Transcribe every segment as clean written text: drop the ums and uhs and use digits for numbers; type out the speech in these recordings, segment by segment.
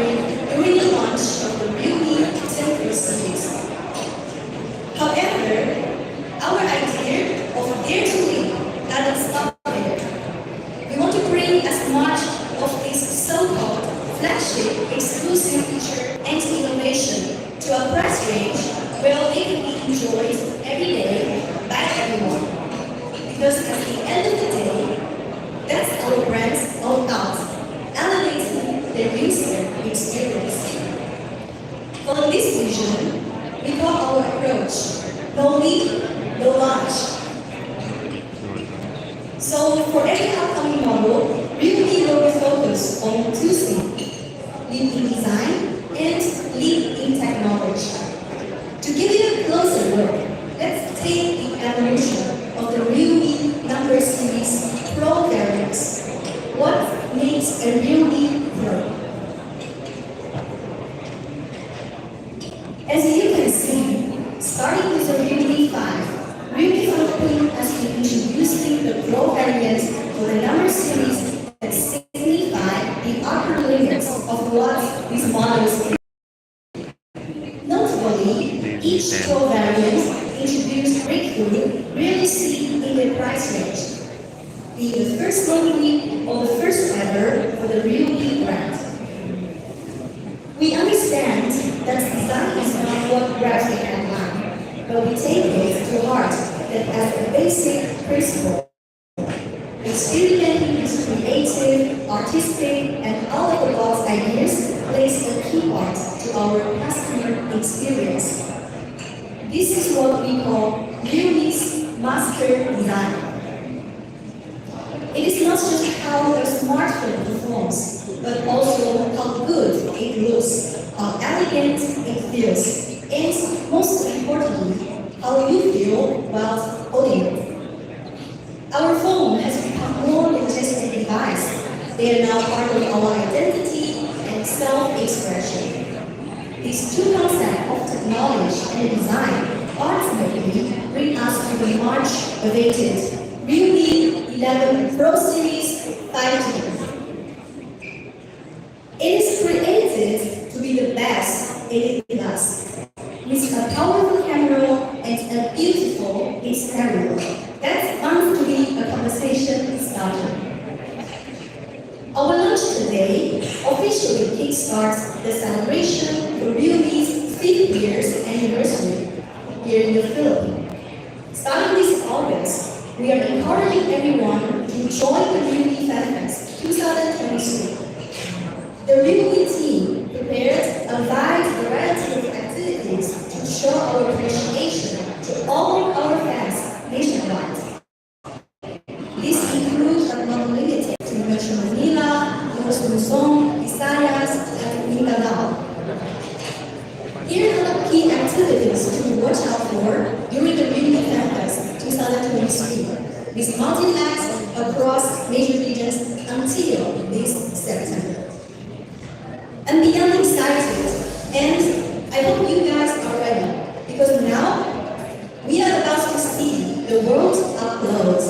during the launch of the reelme Temple series. However, our idea of Dare to Lead doesn't stop there. We want to bring as much of this so-called flagship exclusive feature and innovation to a price range where they can be enjoyed every day by everyone. Because at the end of the day, that's our brand's all about, elevating the user experience. For this vision, we call our approach no lead, no launch. So for every upcoming model, reelme will be focused on two things: lead in design and lead in technology. To give you a closer look, let's take the evolution of the reelme number series Pro variants. What makes a reelme Pro? As you can see, starting with the reelme 5, reelme Philippines has been introducing the Pro variants for the number series that signify the upper limits of what these models can. Notably, each Pro variant introduced breakthrough really seen in the price range, being the first locally or the first ever for the reelme brand. We understand that design is not what grabs the headline, but we take it to heart that as a basic principle, experimenting with creative, artistic, and out-of-the-box ideas plays a key part to our customer experience. This is what we call reelme's master design. It is not just how the smartphone performs, but also how good it looks, how elegant it feels, and most importantly, how you feel while holding it. Our phone has become more than just a device. They are now part of our identity and self-expression. These two concepts of technology and design ultimately bring us to the much awaited reelme 11 Pro Series 5G. It is created to be the best it does, with a powerful camera and a beautiful exterior. That's bound to be a conversation starter. Our launch today officially kickstarts the celebration for reelme's 5th year's anniversary here in the Philippines. Starting this August, we are encouraging everyone to join the reelme FanFest 2023. The reelme team prepared a wide variety of activities to show our appreciation to all our fans nationwide. This includes but not limited to Metro Manila, Luzon, Visayas, and Mindanao. Here are the key activities to watch out for during the reelme FanFest 2023, with multi-acts across major regions until this September. I'm beyond excited, and I hope you guys are ready, because now we are about to see the world up close.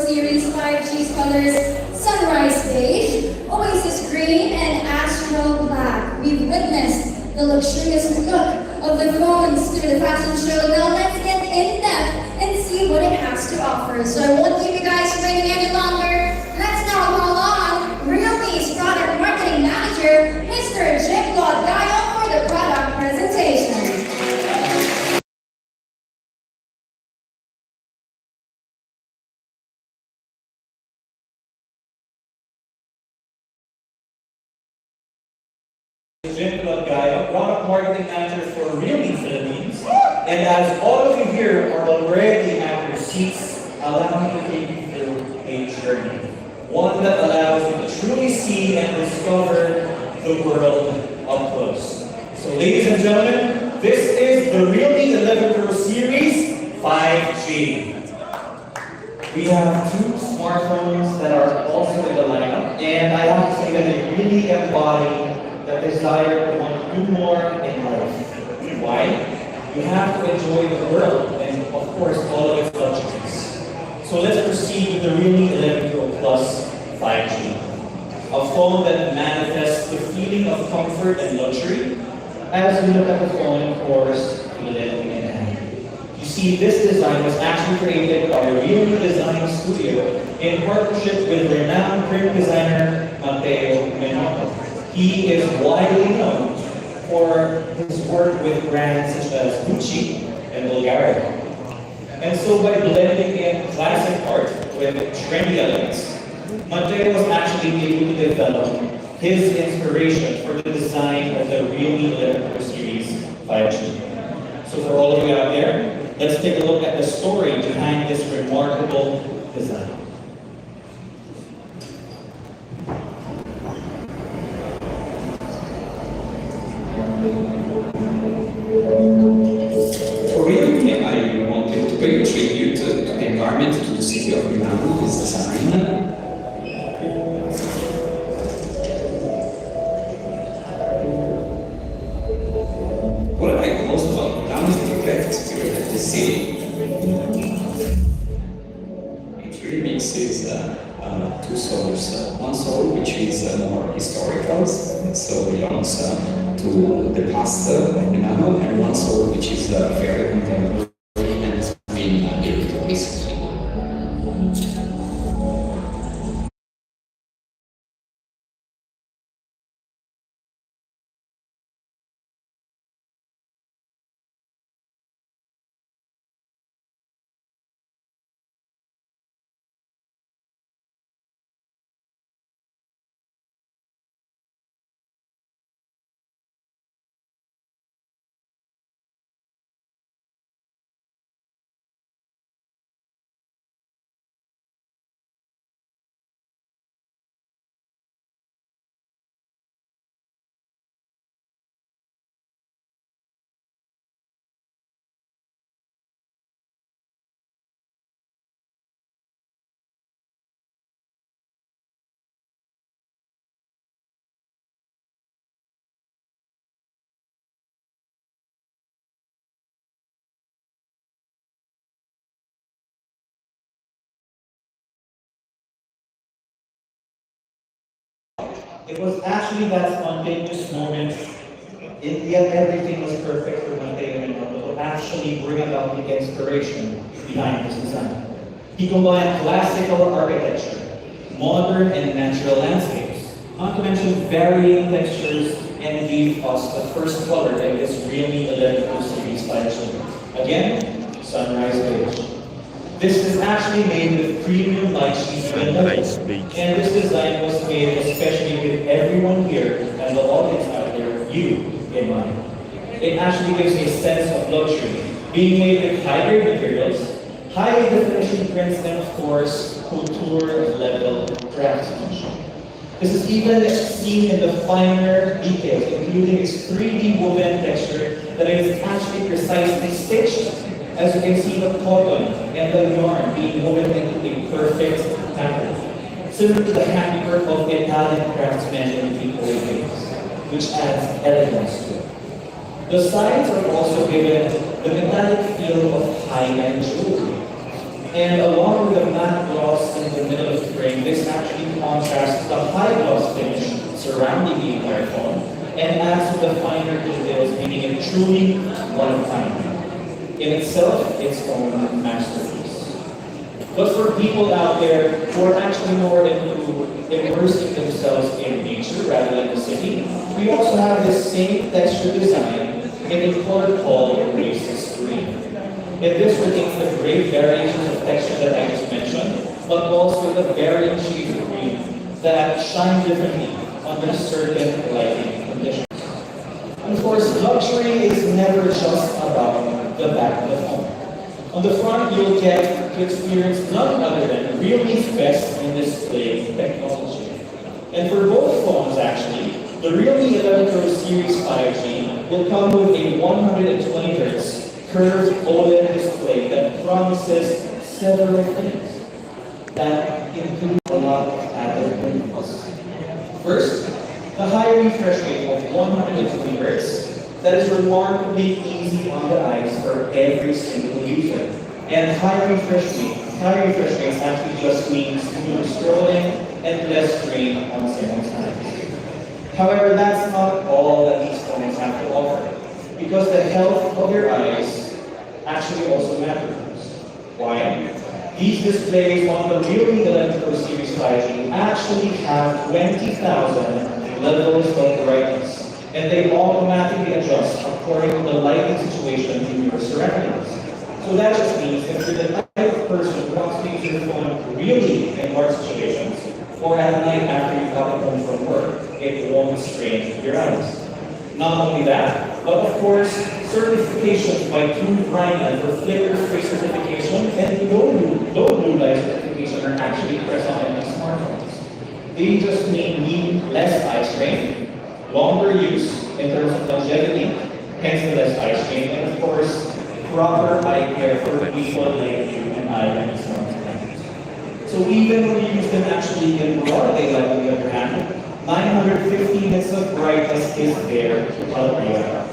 Series 5G's colors Sunrise Beige, Oasis Green, and Astro Black. We've witnessed the luxurious look of the phones through the fashion show. Now let's get in depth and see what it has to offer. So I won't keep you guys waiting any longer. Let's now call on reelme's product marketing manager, Mr. Jim Gayo, for the product presentation. Jim Gayo, product marketing manager for reelme Philippines. And as all of you here are already at your seats, allow me to take you through a journey. One that allows you to truly see and discover the world up close. So ladies and gentlemen, this is the reelme 11 Pro Series 5G. We have two smartphones that are also in the lineup, and I have to say that they really embody the desire to want to do more in life. Why? You have to enjoy the world and, of course, all of its luxuries. So let's proceed with the reelme 11 Pro Plus 5G. A phone that manifests the feeling of comfort and luxury. As we look at the phone, of course, feel it in hand. You see, this design was actually created by the reelme Design Studio in partnership with renowned print designer Mateo Mendoza. He is widely known for his work with brands such as Gucci and Bulgari. And so by blending in classic art with trendy elements, Mateo was actually able to develop his inspiration for the design of the reelme 11 Pro Series 5G. So for all of you out there, let's take a look at the story behind this remarkable design. For reelme, I wanted to pay tribute to the environment, to the city of Milano, this design. What I like most about Milano is the creative spirit of the city. It really mixes two souls. One soul which is more historical, so belongs to the past of Milano, and one soul which is very contemporary and has been built recently. It was actually that spontaneous moment, yet everything was perfect for Mateo Mendoza to actually bring about the inspiration behind this design. He combined classical architecture, modern and natural landscapes, not to mention varying textures, and gave us the first color in this reelme 11 Pro Series 5G. Again, Sunrise Beige. This is actually made with premium light sheet metal, and this design was made especially with everyone here and the audience out there, you in mind. It actually gives a sense of luxury, being made with high-grade materials, high definition prints, and of course, couture level craftsmanship. This is even seen in the finer details, including its 3D woven texture that is actually precisely stitched. As you can see, the cotton and the yarn being woven into a perfect pattern, similar to the handiwork of Italian craftsmen in the old days, which adds elegance to it. The sides are also given the metallic feel of high-end jewelry. And along with the matte gloss in the middle of the frame, this actually contrasts the high gloss finish surrounding the entire phone and adds to the finer details, making it truly one of a kind. In itself, its own masterpiece. But for people out there who are actually more into immersing themselves in nature rather than the city, we also have this same texture design in a color called racist green. And this retains the great variations of texture that I just mentioned, but also the varying shades of green that shine differently under certain lighting conditions. And of course, luxury is never just about the back of the phone. On the front, you'll get to experience none other than realme's best in display technology. And for both phones, actually, the Realme 11 Pro Series 5G will come with a 120 Hz curved OLED display that promises several things that include a lot of added benefits. First, the high refresh rate of 120 Hz that is remarkably easy on the eyes for every single user. And high refresh rates actually just means smoother scrolling and less strain on someone's eyes. However, that's not all that these phones have to offer, because the health of your eyes actually also matters. Why? These displays on the Realme 11 Pro Series 5G actually have 20,000 levels of brightness, and they automatically adjust according to the lighting situation in your surroundings. So that just means if you're the type of person who wants to use your phone really in dark situations, or at night after you got home from work, it won't strain your eyes. Not only that, but of course, certifications by True Brightline for flicker-free certification and low blue light certification are actually present on these smartphones. They just mean less eye strain, longer use in terms of longevity, hence the less eye strain, and of course, proper eye care for people like you and I and smartphones. So even when you use them actually in broad daylight, on the other hand, 950 nits of brightness is there to help you out.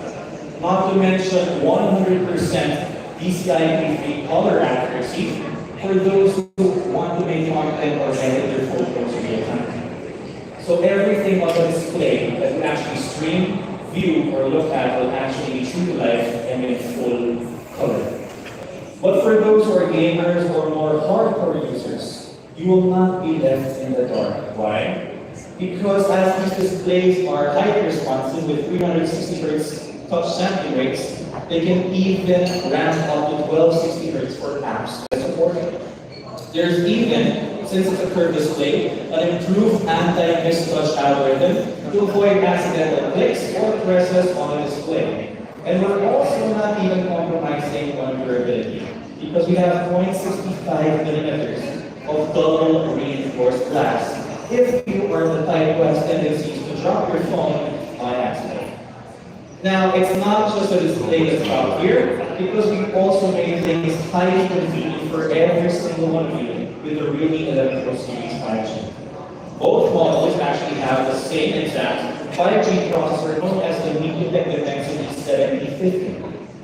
Not to mention 100% DCI-free color accuracy for those who want to make content or edit their photos in real time. So everything on the display that you actually stream, view, or look at will actually be true to life and in full color. But for those who are gamers or more hardcore users, you will not be left in the dark. Why? Because as these displays are highly responsive with 360 Hz touch sampling rates, they can even ramp up to 1260 Hz for apps that support it. There's even, since it's a curved display, an improved anti-mistouch algorithm to avoid accidental clicks or presses on the display. And we're also not even compromising on durability, because we have 0.65 millimeters of double reinforced glass if you are the type who has tendencies to drop your phone by accident. Now, it's not just a display that's out here, because we also made things highly convenient for every single one of you with the Realme 11 Pro Series 5G. Both models actually have the same exact 5G processor known as the MediaTek Dimensity 7050,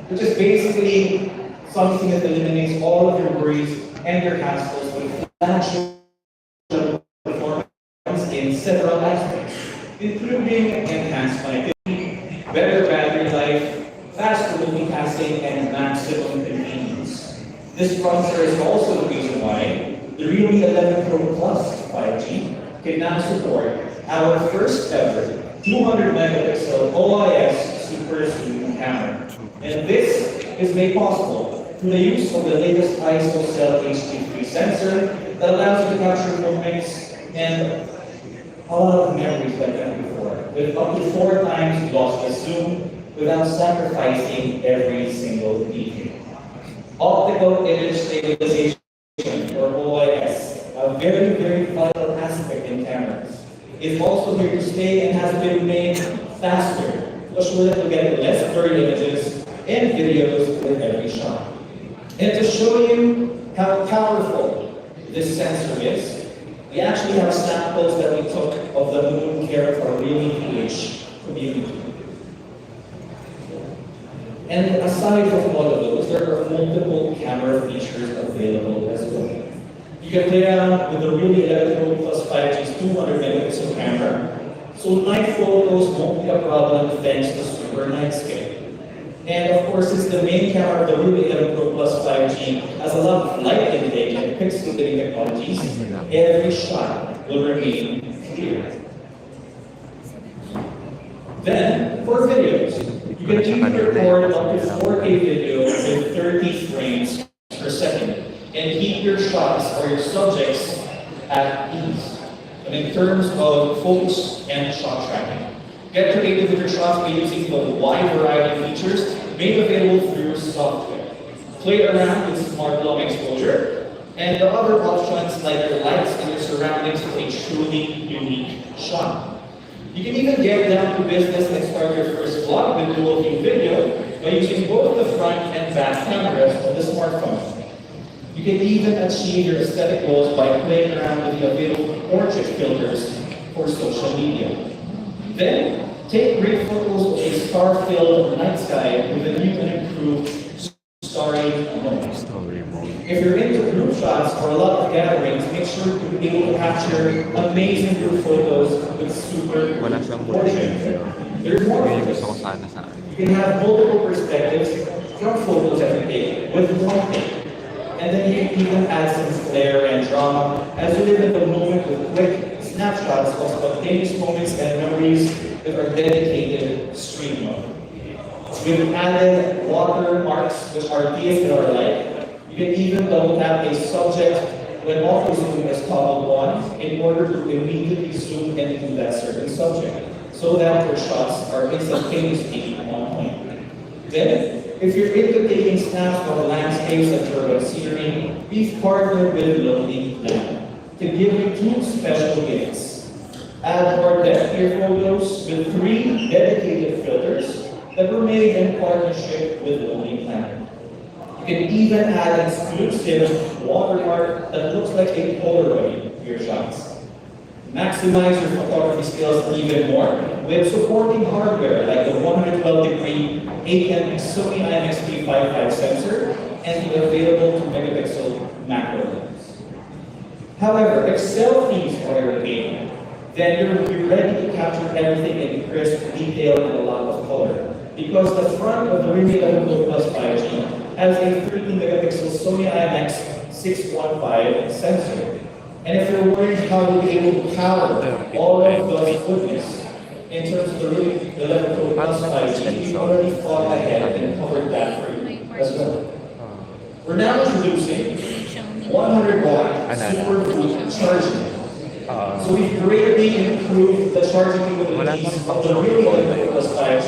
which is basically something that eliminates all of your worries and your hassles with flagship performance in several aspects, including enhanced connectivity, better battery life, faster multitasking, and maximum convenience. This processor is also the reason why the Realme 11 Pro Plus 5G can now support our first ever 200 megapixel OIS super zoom camera. And this is made possible through the use of the latest ISO Cell HD3 sensor that allows you to capture movements and a lot of memories like that before, with up to 4 times lossless zoom without sacrificing every single detail. Optical image stabilization, or OIS, a very, very vital aspect in cameras, is also here to stay and has been made faster, so that you'll get less blurry images and videos with every shot. And to show you how powerful this sensor is, we actually have samples that we took of the moon care for Realme PH community. And aside from all of those, there are multiple camera features available as well. You can play around with the Realme 11 Pro Plus 5G's 200 megapixel camera, so night photos won't be a problem thanks to super night scale. And of course, since the main camera of the Realme 11 Pro Plus 5G has a lot of light intake and pixel splitting technologies, every shot will remain clear. Then, for videos, you can even record up to 4K video with 30 frames per second and keep your shots or your subjects at ease. And in terms of focus and shot tracking, get creative with your shots by using the wide variety of features made available through software. Play around with smart long exposure and the other options like your lights and your surroundings for a truly unique shot. You can even get down to business and start your first vlog with dual view video by using both the front and back cameras of the smartphone. You can even achieve your aesthetic goals by playing around with the available portrait filters for social media. Then, take great photos of a star-filled night sky with a new and improved starry mode. If you're into group shots or a lot of gatherings, make sure to be able to capture amazing group photos with super portrait. There's more features. You can have multiple perspectives from photos that you take with one take. And then you can even add some flair and drama as you live in the moment with quick snapshots of spontaneous moments and memories that are dedicated stream mode. We've added watermarks which are keys in our life. You can even double tap a subject when auto zoom is toggled on in order to immediately zoom into that certain subject so that your shots are instantaneously on point. Then, if you're into taking snaps of landscapes and urban scenery, we've partnered with reelme to give you two special gifts. Add more depth to your photos with 3 dedicated filters that were made in partnership with reelme. You can even add an exclusive watermark that looks like a Polaroid to your shots. Maximize your photography skills even more with supporting hardware like the 112-degree 8M Sony IMX355 sensor and the available 2 megapixel macro lens. However, if selfies are your game, then you'll be ready to capture everything in crisp detail and a lot of color. Because the front of the Realme 11 Pro Plus 5G has a 13 megapixel Sony IMX615 sensor. And if you're worried how to be able to power all of those goodness in terms of the Realme 11 Pro Plus 5G, we've already thought ahead and covered that for you as well. We're now introducing 100 watt super boost charging. So we've greatly improved the charging capabilities of the Realme 11 Pro Plus 5G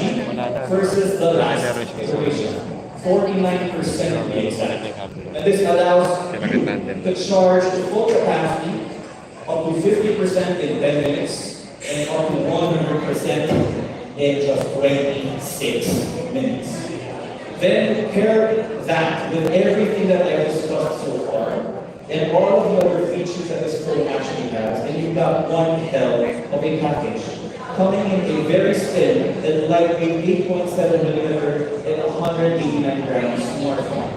versus the last iteration. 49% to be exact. And this allows you to charge to full capacity up to 50% in 10 minutes and up to 100% in just 26 minutes. Then pair that with everything that I've discussed so far and all of the other features that this phone actually has, and you've got one hell of a package. Coming in a very thin and lightweight 8.7 millimeter and 189 grams smartphone.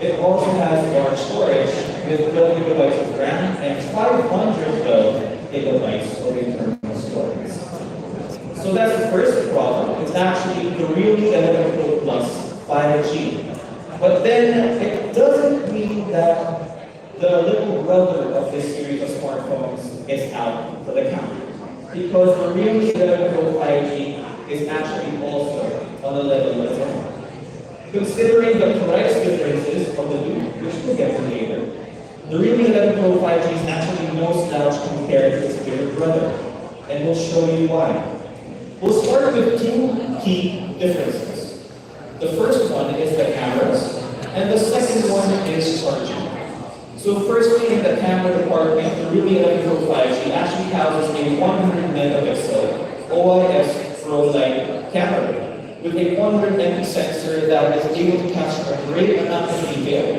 It also has large storage with 12 gigabytes of RAM and 512 gigabytes of internal storage. So that's the first problem. It's actually the Realme 11 Pro Plus 5G. But then it doesn't mean that the little brother of this series of smartphones is out for the count. Because the Realme 11 Pro 5G is actually also on a level as well. Considering the price differences of the two, which we'll get to later, the Realme 11 Pro 5G is actually no slouch compared to its bigger brother, and we'll show you why. We'll start with 2 key differences. The first one is the cameras, and the second one is charging. So firstly, in the camera department, the Realme 11 Pro 5G actually houses a 100 megapixel OIS Pro Light camera with a 100 MP sensor that is able to capture a great amount of detail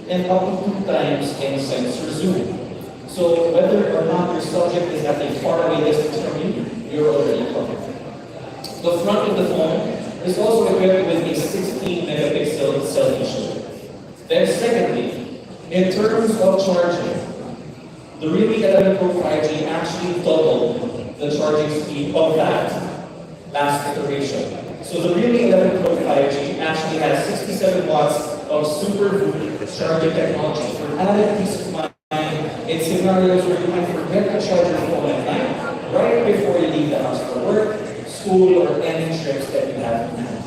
and up to 2 times in sensor zoom. So whether or not your subject is at a faraway distance from you, you're already covered. The front of the phone is also equipped with a 16 megapixel selfie shooter. Then secondly, in terms of charging, The Realme 11 Pro 5G actually doubled the charging speed of that last iteration. So the Realme 11 Pro 5G actually has 67 watts of super charging technology for added peace of mind in scenarios where you might forget to charge your phone at night, right before you leave the house for work, school, or any trips that you have planned.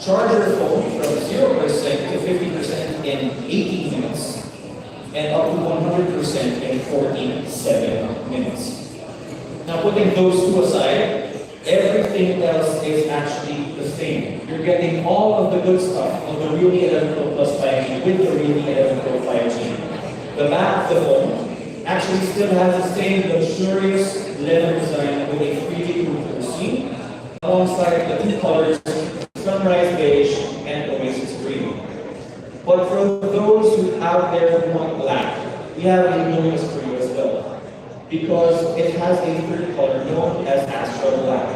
Charge your phone from 0% to 50% in 18 minutes, and up to 100% in 47 minutes. Now, putting those two aside, everything else is actually the same. You're getting all of the good stuff of the Realme 11 Pro Plus 5G with the Realme 11 Pro 5G. The back of the phone actually still has the same luxurious leather design with a 3D roof seat, alongside the two colors, Sunrise Beige and Oasis Green. But for those who out there who want black, we have a bonus for you as well, because it has a third color known as Astral Black,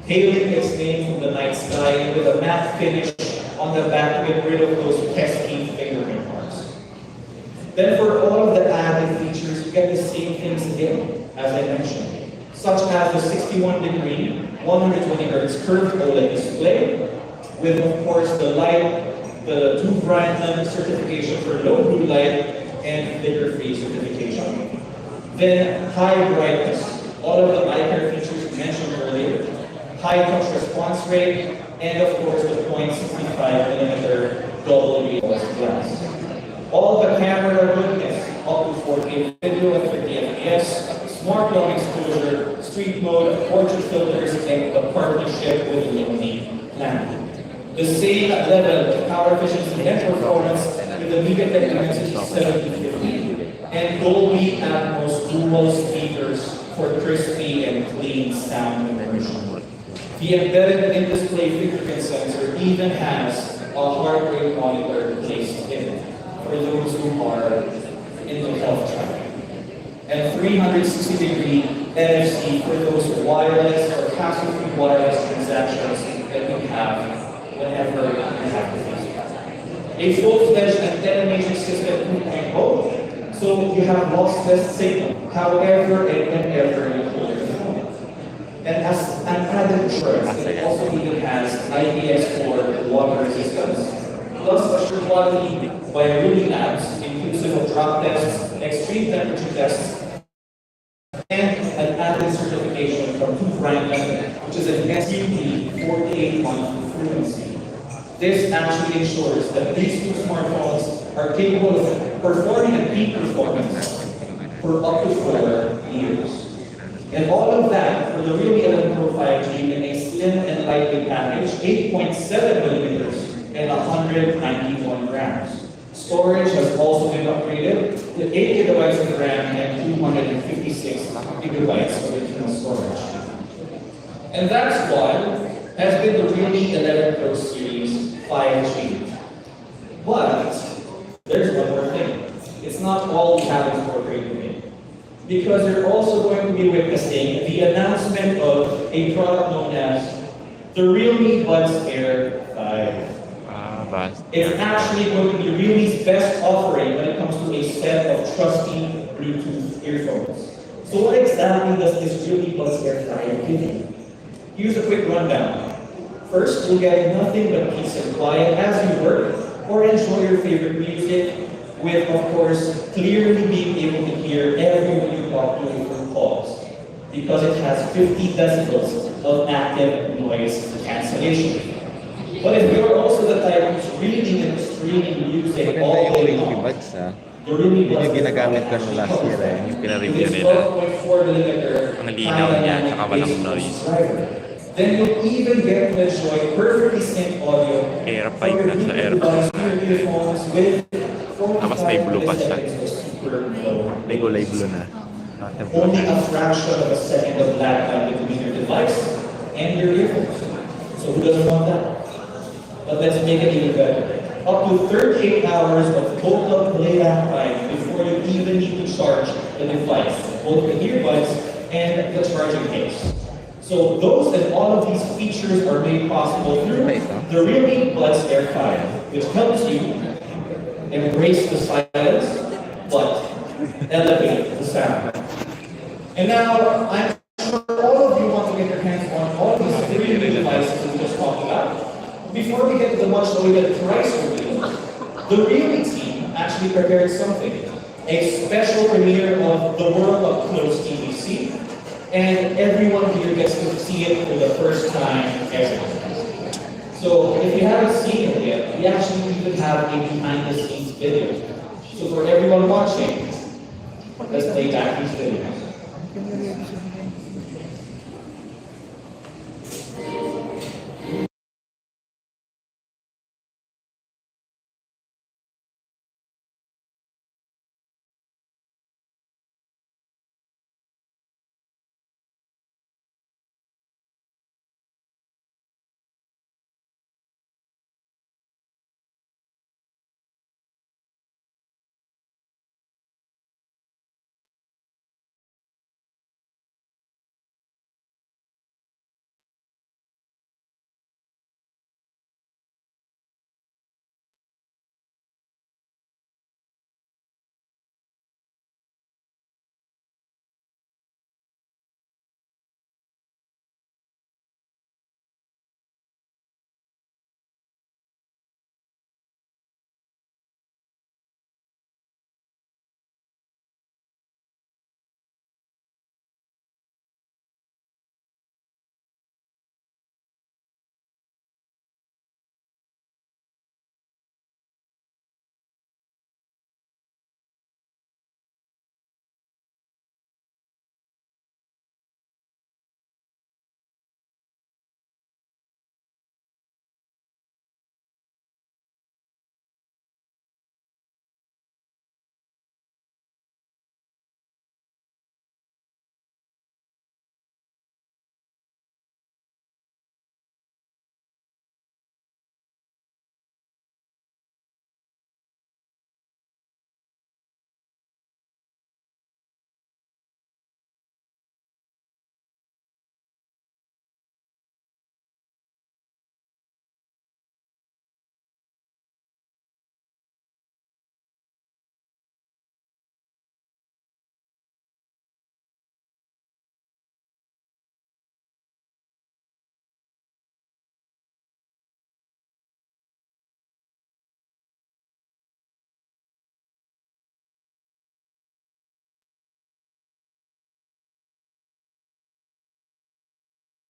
hailing its name from the night sky with a matte finish on the back to get rid of those pesky fingerprint marks. Then for all of the added features, you get the same things again, as I mentioned, such as the 61-degree, 120Hz curved OLED display, with of course the light, the two brand certification for low blue light and flicker-free certification. Then high brightness, all of the eye care features mentioned earlier, high touch response rate, and of course the 0.65mm double AOS glass. All the camera goodness, up to 4K video at 30 FPS, smart long exposure, street mode, portrait filters, and the partnership with Realme plan. The same level of power efficiency and performance with the MediaTek Dimensity 7050 and Dolby Atmos dual speakers for crispy and clean sound immersion. The embedded in-display fingerprint sensor even has a heart rate monitor placed in it for those who are into health tracking. And 360-degree NFC for those wireless or hassle-free wireless transactions that we have whenever you have the Facebook. A full-fledged antenna matrix system 2.0, so you have lossless signal, however and whenever you hold your phone. And as an added assurance, it also even has IPX4 water resistance, plus assured quality by Ruby Labs, inclusive of drop tests, extreme temperature tests, and an added certification from Two Franklin, which is an SUV 48-month fluency. This actually ensures that these two smartphones are capable of performing at peak performance for up to 4 years. And all of that for the Realme 11 Pro 5G in a slim and lightweight package, 8.7mm and 191 grams. Storage has also been upgraded to 8 GB of RAM and 256 GB of internal storage. And that's what has been the Realme 11 Pro Series 5G. But there's one more thing. It's not all we have in store for you today. Because you're also going to be witnessing the announcement of a product known as the Realme Buds Air 5. It's actually going to be Realme's best offering when it comes to a set of trusty Bluetooth earphones. So what exactly does this Realme Buds Air 5 give you? Here's a quick rundown. First, you'll get nothing but peace and quiet as you work or enjoy your favorite music, with, of course, clearly being able to hear everyone you talk to through calls, because it has 50 decibels of active noise cancellation. But if you're also the type who's reading and streaming music all day long, the Realme Buds Air 5 ginagamit ko nung last year yung pinareview is nila. 12.4mm Ang linaw niya, tsaka walang noise. Then you'll even get to enjoy perfectly synced audio Air 5 na sa Air 5. Tapos may blue pa siya. May kulay blue na. Only a fraction of a second of lag time between your device and your earphones. So who doesn't want that? But let's make it even better. Up to 38 hours of total playback time before you even need to charge the device, both the earbuds and the charging case. So those and all of these features are made possible through the Realme Buds Air 5, which helps you embrace the silence, but elevate the And now, I'm sure all of you want to get your hands on all these three devices we just talked about. Before we get to the much awaited price reveal, the reelme team actually prepared something. A special premiere of The World Up Close TVC, and everyone here gets to see it for the first time ever. So if you haven't seen it yet, we actually even have a behind the scenes video. So for everyone watching, let's play back these videos.